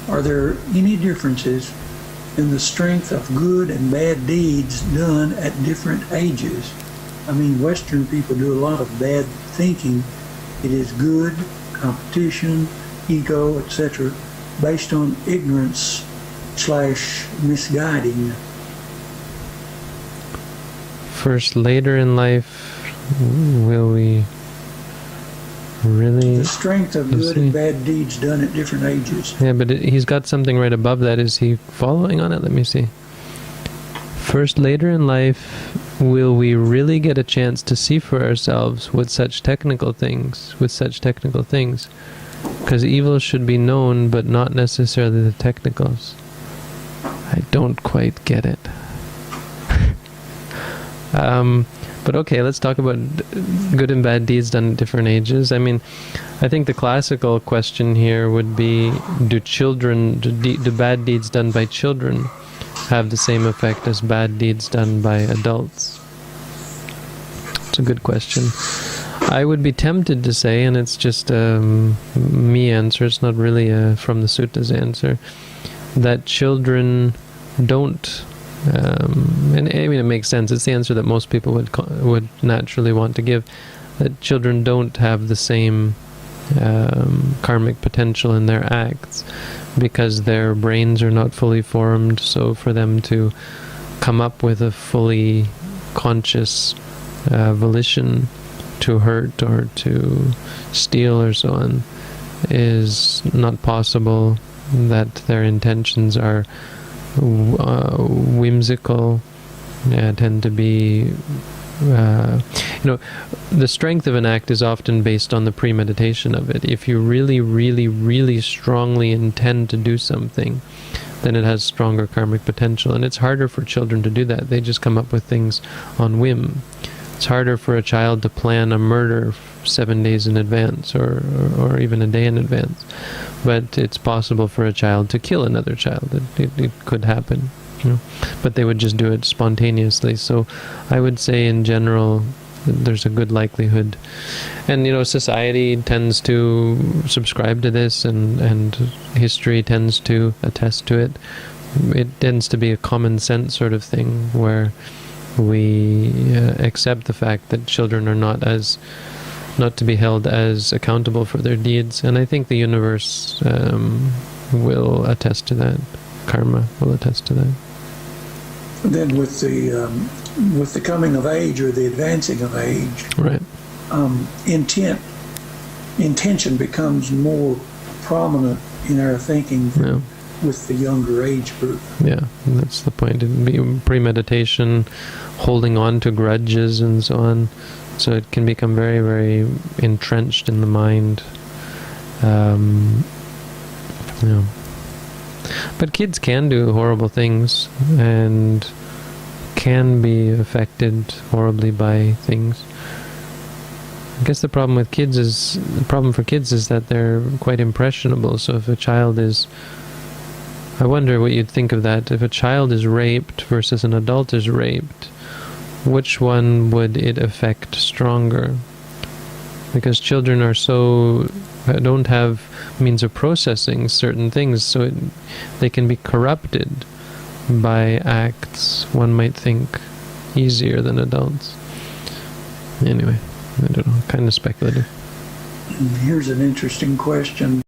Are there any differences in the strength of good and bad deeds done at different ages? I mean, Western people do a lot of bad thinking. It is good, competition, ego, etc., based on ignorance / misguiding. First, later in life, will we really... The strength of good and bad deeds done at different ages. Yeah, but he's got something right above that. Is he following on it? Let me see. First, later in life, will we really get a chance to see for ourselves with such technical things? Because evil should be known, but not necessarily the technicals. I don't quite get it. But okay, let's talk about good and bad deeds done at different ages. I mean, I think the classical question here would be, do bad deeds done by children have the same effect as bad deeds done by adults? It's a good question. I would be tempted to say, and it's just a me answer, it's not really from the Sutta's answer, that children don't... and I mean, it makes sense. It's the answer that most people would naturally want to give. That children don't have the same karmic potential in their acts because their brains are not fully formed. So for them to come up with a fully conscious volition to hurt or to steal or so on is not possible. That their intentions are whimsical, tend to be the strength of an act is often based on the premeditation of it. If you really, really, really strongly intend to do something, then it has stronger karmic potential, and it's harder for children to do that. They just come up with things on whim. It's harder for a child to plan a murder 7 days in advance or even a day in advance. But it's possible for a child to kill another child. It could happen, but they would just do it spontaneously. So I would say in general there's a good likelihood, and society tends to subscribe to this, and history tends to attest to it. It tends to be a common sense sort of thing where we accept the fact that children are not to be held as accountable for their deeds, and I think the universe will attest to that. Karma will attest to that. Then with the coming of age or the advancing of age, right? Intention becomes more prominent in our thinking with the younger age group. Yeah, that's the point. It'd be premeditation, holding on to grudges and so on. So it can become very, very entrenched in the mind. But kids can do horrible things and can be affected horribly by things. I guess the problem for kids is that they're quite impressionable. So if a child is... I wonder what you'd think of that. If a child is raped versus an adult is raped, which one would it affect stronger? Because children don't have means of processing certain things, so they can be corrupted by acts one might think easier than adults. Anyway, I don't know, kind of speculative. Here's an interesting question.